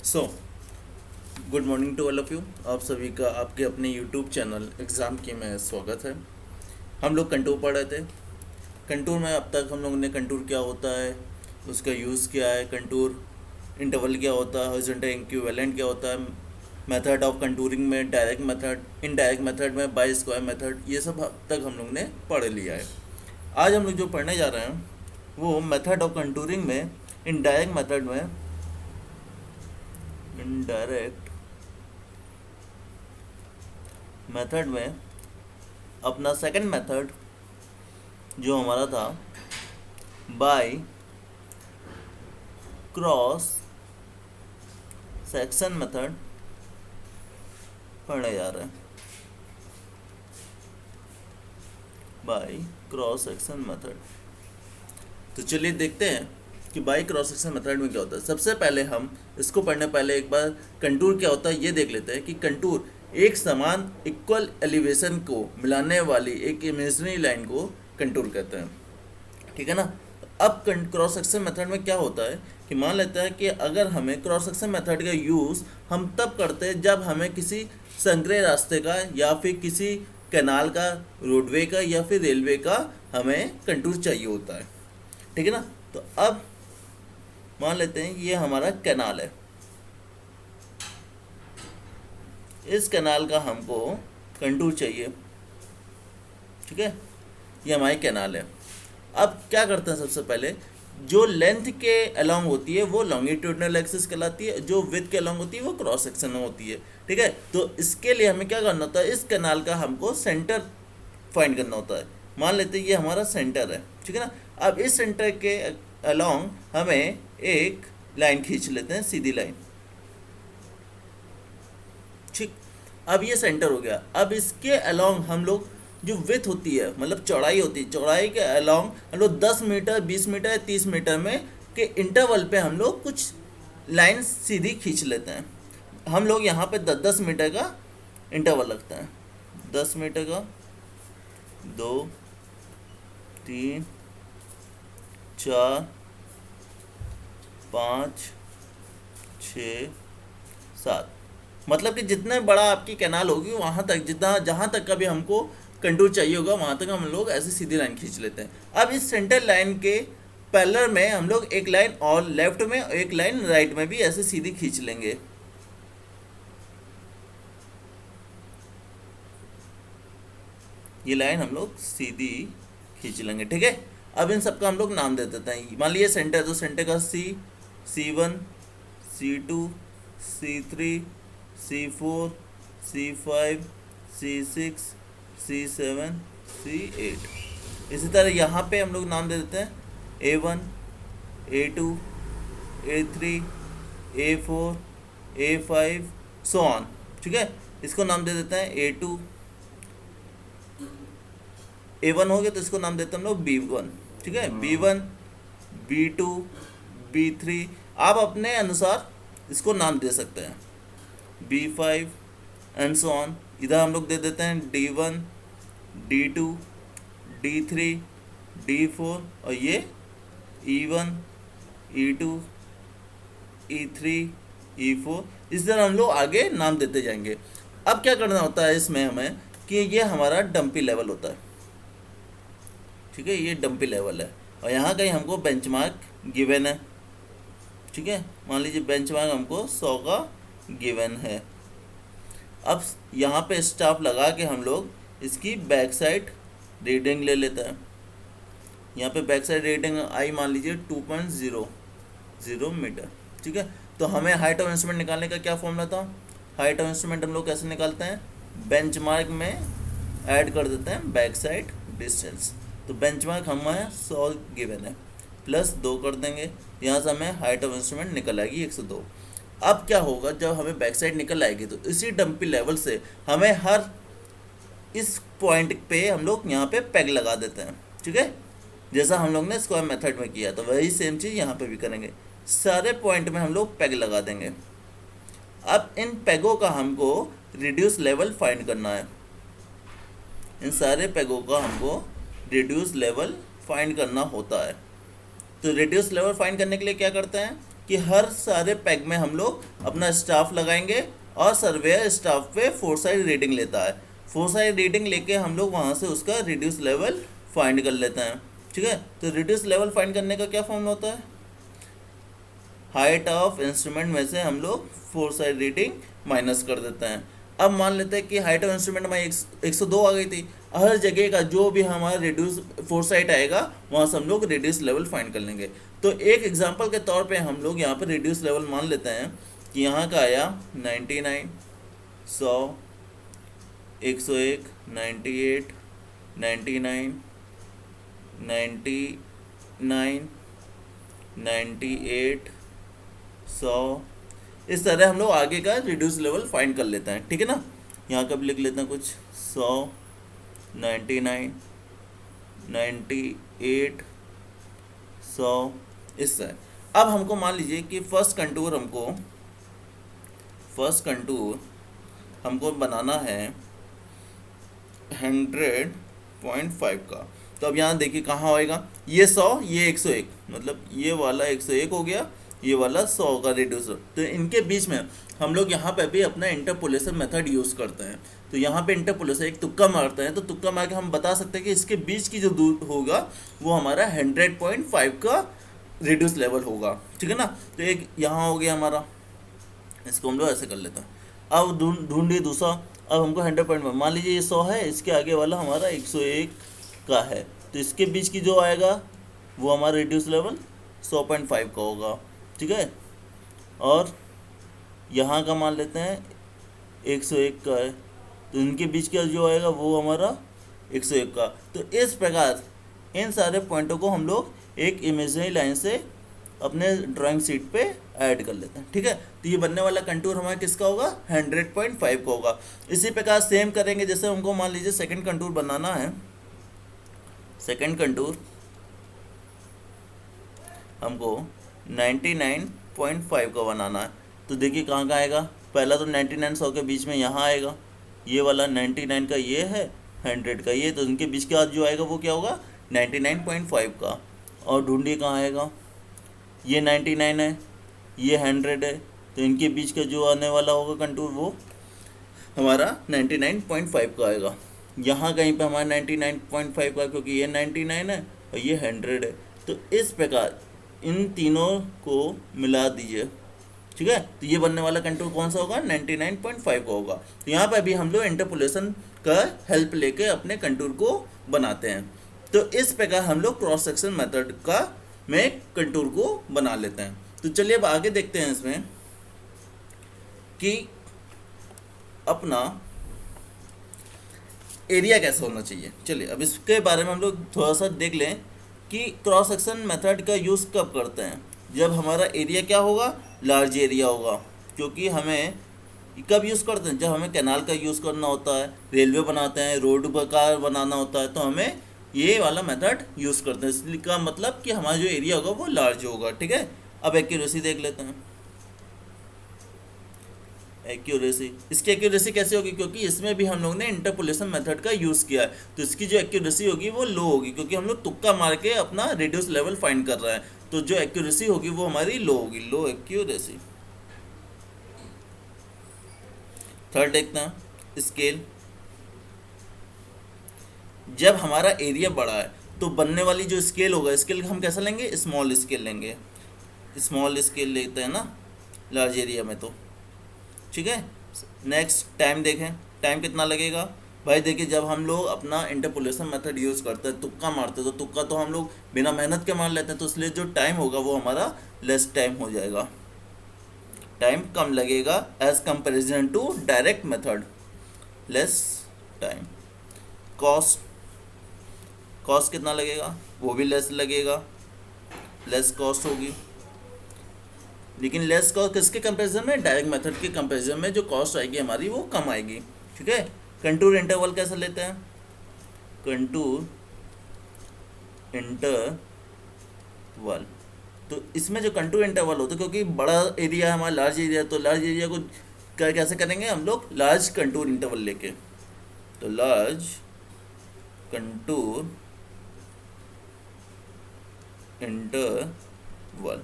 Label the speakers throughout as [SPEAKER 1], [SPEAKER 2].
[SPEAKER 1] So good morning to all of you. आप सभी का आपके अपने यूट्यूब चैनल एग्ज़ाम की में स्वागत है। हम लोग कंटूर पढ़ रहे थे। कंटूर में अब तक हम लोगों ने कंटूर क्या होता है, उसका यूज़ क्या है, कंटूर इंटरवल क्या होता है, हॉरिजॉन्टल इक्विवेलेंट क्या होता है, मेथड ऑफ कंटूरिंग में डायरेक्ट मेथड, इनडायरेक्ट मेथड में बाय स्क्वायर मेथड, ये सब अब तक हम लोग ने पढ़ लिया है। आज हम लोग जो पढ़ने जा रहे हैं वो मेथड ऑफ कंटूरिंग में इनडायरेक्ट मेथड में इनडायरेक्ट मेथड में अपना सेकंड मेथड जो हमारा था बाय क्रॉस सेक्शन मेथड पढ़ने जा रहे हैं। बाय क्रॉस सेक्शन मेथड, तो चलिए देखते हैं कि बाय क्रॉस सेक्शन मेथड में क्या होता है। सबसे पहले हम इसको पढ़ने पहले एक बार कंटूर क्या होता है ये देख लेते हैं कि कंटूर एक समान इक्वल एलिवेशन को मिलाने वाली एक इमेजिनरी लाइन को कंटूर कहते हैं, ठीक है ना। अब क्रॉस सेक्शन मेथड में क्या होता है कि मान लेते हैं कि अगर हमें क्रॉस सेक्शन मेथड का यूज़ हम तब करते हैं जब हमें किसी संकरे रास्ते का या फिर किसी कैनाल का, रोडवे का या फिर रेलवे का हमें कंटूर चाहिए होता है, ठीक है ना। तो अब मान लेते हैं ये हमारा कैनाल है, इस कैनाल का हमको कंटूर चाहिए, ठीक है। ये हमारी कैनाल है। अब क्या करते हैं, सबसे पहले जो लेंथ के अलोंग होती है वो लॉन्गिट्यूडनल एक्सिस कहलाती है, जो विड्थ के अलोंग होती है वो क्रॉस सेक्शन में होती है, ठीक है। तो इसके लिए हमें क्या करना होता है, इस कैनाल का हमको सेंटर फाइंड करना होता है। मान लेते हैं ये हमारा सेंटर है, ठीक है ना। अब इस सेंटर के अलोंग हमें एक लाइन खींच लेते हैं, सीधी लाइन, ठीक। अब ये सेंटर हो गया। अब इसके अलोंग हम लोग जो विथ होती है, मतलब चौड़ाई होती है, चौड़ाई के अलोंग हम लोग 10 मीटर, 20 मीटर या 30 मीटर में के इंटरवल पे हम लोग कुछ लाइन सीधी खींच लेते हैं। हम लोग यहाँ पे 10-10 मीटर का इंटरवल रखते हैं, 10 मीटर का, 2, 3, 4, 5, 6, 7, मतलब कि जितना बड़ा आपकी कैनाल होगी वहाँ तक, जितना जहाँ तक का भी हमको कंटूर चाहिए होगा वहाँ तक हम लोग ऐसे सीधी लाइन खींच लेते हैं। अब इस सेंटर लाइन के पैरेलल में हम लोग एक लाइन और लेफ्ट में, एक लाइन राइट में भी ऐसे सीधी खींच लेंगे। ये लाइन हम लोग सीधी खींच लेंगे, ठीक है। अब इन सबका हम लोग नाम दे देते हैं। मान लीजिए सेंटर, तो सेंटर का C1, C2, C3, C4, C5, C6, C7, C8। इसी तरह यहाँ पे हम लोग नाम दे देते हैं A1, A2, A3, A4, A5 so on, ठीक है। इसको नाम दे देते हैं A2, A1 हो गया तो इसको नाम देते हैं हम लोग B1, ठीक है। B1, B2, B3, आप अपने अनुसार इसको नाम दे सकते हैं, B5 एंड सो ऑन। इधर हम लोग दे देते हैं D1, D2, D3, D4 और ये E1, E2, E3, E4। इस तरह हम लोग आगे नाम देते जाएंगे। अब क्या करना होता है इसमें हमें कि ये हमारा डंपी लेवल होता है, ठीक है। ये डंपी लेवल है और यहाँ कहीं हमको बेंचमार्क गिवन है, ठीक है। मान लीजिए बेंचमार्क हमको 100 का गिवन है। अब यहाँ पे स्टॉप लगा के हम लोग इसकी बैक साइड रीडिंग ले लेते हैं। यहाँ पे बैक साइड रीडिंग आई मान लीजिए 2.00 मीटर, ठीक है। तो हमें हाइट ऑफ इंस्ट्रूमेंट निकालने का क्या फॉर्मूला था। हाइट ऑफ इंस्ट्रूमेंट हम लोग कैसे निकालते हैं, बेंचमार्क में ऐड कर देते हैं बैक साइड डिस्टेंस। तो बेंचमार्क हमें 100 गिवन है, प्लस 2 कर देंगे, यहाँ से हमें हाइट ऑफ इंस्ट्रूमेंट निकल आएगी 102। अब क्या होगा, जब हमें बैक साइड निकल आएगी तो इसी डंपी लेवल से हमें हर इस पॉइंट पे हम लोग यहाँ पे पेग लगा देते हैं, ठीक है। जैसा हम लोग ने स्क्वायर मेथड में किया तो वही सेम चीज़ यहाँ पे भी करेंगे। सारे पॉइंट में हम लोग पेग लगा देंगे। अब इन पेगों का हमको रिड्यूस लेवल फाइंड करना है। इन सारे पेगों का हमको रिड्यूस लेवल फाइंड करना होता है। तो रिड्यूस लेवल फाइंड करने के लिए क्या करते हैं, कि हर सारे पैग में हम लोग अपना स्टाफ लगाएंगे और सर्वेयर स्टाफ पे फोर साइड रीडिंग लेता है। फोर साइड रीडिंग लेके हम लोग वहाँ से उसका रिड्यूस लेवल फाइंड कर लेते हैं। ठीक है, तो रिड्यूस लेवल फाइंड करने का क्या फॉर्मूला होता है? हाइट ऑफ इंस्ट्रूमेंट में से हम लोग फोर साइड रीडिंग माइनस कर देते हैं। अब मान लेते हैं कि हाइट ऑफ इंस्ट्रूमेंट में 102 आ गई थी। हर जगह का जो भी हमारा रिड्यूस फोर साइड आएगा वहाँ से हम लोग रिड्यूस लेवल फाइंड कर लेंगे। तो एक एग्जांपल के तौर पे हम लोग यहाँ पर रिड्यूस लेवल मान लेते हैं कि यहाँ का आया 99, 100, 101, 98, 99, 99, 98, 100। इस तरह हम लोग आगे का रिड्यूस लेवल फाइंड कर लेते हैं। ठीक है ना, यहाँ का भी लिख लेते हैं कुछ 100, 99, 98, 100 इस तरह। अब हमको मान लीजिए कि फर्स्ट कंटूर हमको बनाना है 100.5 का। तो अब यहाँ देखिए कहाँ होएगा, ये 100, ये 101, मतलब ये वाला 101 हो गया, ये वाला 100 का रिड्यूसर। तो इनके बीच में हम लोग यहाँ पे भी अपना इंटरपोलेशन मेथड यूज़ करते हैं। तो यहाँ पे इंटरपोलेशन एक तुक्का मारते हैं, तो तुक्का मार के हम बता सकते हैं कि इसके बीच की जो दूर होगा वो हमारा 100.5 का रिड्यूस लेवल होगा। ठीक है ना, तो एक यहाँ हो गया हमारा, इसको हम लोग ऐसे कर लेते हैं। अब ढूंढिए दूसरा। अब हमको 100.5 मान लीजिए ये 100 है, इसके आगे वाला हमारा 101 का है, तो इसके बीच की जो आएगा वो हमारा रिड्यूस लेवल 100.5 का होगा। ठीक है, और यहाँ का मान लेते हैं 101 का है, तो इनके बीच का जो आएगा वो हमारा 101 का। तो इस प्रकार इन सारे पॉइंटों को हम लोग एक इमेजिनरी लाइन से अपने ड्राइंग शीट पे ऐड कर लेते हैं। ठीक है, तो ये बनने वाला कंटूर हमारा किसका होगा? 100.5 का होगा। इसी प्रकार सेम करेंगे, जैसे हमको मान लीजिए सेकंड कंटूर बनाना है। सेकंड कंटूर हमको 99.5 का बनाना है। तो देखिए कहाँ का आएगा, पहला तो 99 100 के बीच में यहाँ आएगा, ये वाला 99 का ये है, 100 का ये, तो इनके बीच के बाद जो आएगा वो क्या होगा? 99.5 का। और ढूंढिए कहाँ आएगा, ये 99 है, ये 100 है, तो इनके बीच का जो आने वाला होगा कंटूर वो हमारा 99.5 का आएगा। यहाँ कहीं पे हमारा 99.5 का, क्योंकि ये 99 है और ये 100 है। तो इस प्रकार इन तीनों को मिला दीजिए। ठीक है, तो ये बनने वाला कंटूर कौन सा होगा? 99.5 का होगा। तो यहाँ पर भी हम लोग इंटरपोलेशन का हेल्प लेके अपने कंटूर को बनाते हैं। तो इस प्रकार हम लोग क्रॉस सेक्शन मेथड का में कंटूर को बना लेते हैं। तो चलिए अब आगे देखते हैं इसमें कि अपना एरिया कैसे होना चाहिए। चलिए अब इसके बारे में हम लोग थोड़ा सा देख लें कि क्रॉस सेक्शन मेथड का यूज़ कब करते हैं। जब हमारा एरिया क्या होगा? लार्ज एरिया होगा। क्योंकि हमें कब यूज़ करते हैं? जब हमें कैनाल का यूज़ करना होता है, रेलवे बनाते हैं, रोड का बनाना होता है, तो हमें ये वाला मेथड यूज़ करते हैं। इसलिए का मतलब कि हमारा जो एरिया होगा वो लार्ज होगा। ठीक है, अब एक्यूरेसी देख लेते हैं। एक्यूरेसी, इसकी एक्यूरेसी कैसे होगी? क्योंकि इसमें भी हम लोग ने इंटरपोलेशन मेथड का यूज़ किया है, तो इसकी जो एक्यूरेसी होगी वो लो होगी, क्योंकि हम लोग तुक्का मार के अपना रिड्यूस लेवल फाइंड कर रहे हैं। तो जो एक्यूरेसी होगी वो हमारी लो होगी, लो एक्यूरेसी। थर्ड देखते हैं स्केल। जब हमारा एरिया बड़ा है तो बनने वाली जो स्केल होगा, स्केल हम कैसा लेंगे? स्मॉल स्केल लेंगे। स्मॉल स्केल लेते हैं ना लार्ज एरिया में तो। ठीक है, नेक्स्ट टाइम देखें, टाइम कितना लगेगा? भाई देखिए, जब हम लोग अपना इंटरपोलेशन मेथड यूज़ करते हैं, तुक्का मारते हैं, तो तुक्का तो हम लोग बिना मेहनत के मार लेते हैं, तो इसलिए जो टाइम होगा वो हमारा लेस टाइम हो जाएगा, टाइम कम लगेगा as comparison to direct method, less time. Cost, cost कितना लगेगा? वो भी लेस लगेगा, लेस कॉस्ट होगी। लेकिन लेस कॉस्ट किसके कंपैरिजन में? डायरेक्ट मेथड के कंपैरिजन में जो कॉस्ट आएगी हमारी वो कम आएगी। ठीक है, कंटूर इंटरवल कैसे लेते हैं? कंटूर इंटरवल, तो इसमें जो कंटूर इंटरवल होता है, क्योंकि बड़ा एरिया है हमारा, लार्ज एरिया, तो लार्ज एरिया को कैसे करेंगे हम लोग? लार्ज कंटूर इंटरवल लेके। तो लार्ज कंटूर इंटरवल,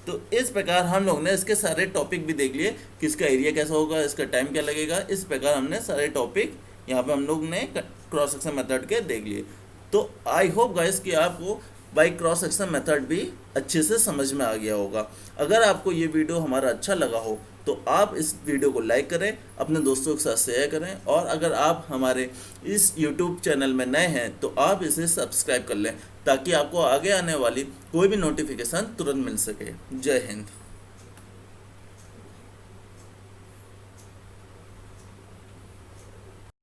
[SPEAKER 1] तो इस प्रकार हम लोग ने इसके सारे टॉपिक भी देख लिए कि इसका एरिया कैसा होगा, इसका टाइम क्या लगेगा। इस प्रकार हमने सारे टॉपिक यहाँ पे हम लोग ने क्रॉस सेक्शन मेथड के देख लिए। तो आई होप गाइस कि आपको बाई क्रॉस सेक्शन मेथड भी अच्छे से समझ में आ गया होगा। अगर आपको ये वीडियो हमारा अच्छा लगा हो तो आप इस वीडियो को लाइक करें, अपने दोस्तों के साथ शेयर करें, और अगर आप हमारे इस यूट्यूब चैनल में नए हैं तो आप इसे सब्सक्राइब कर लें ताकि आपको आगे आने वाली कोई भी नोटिफिकेशन तुरंत मिल सके। जय हिंद।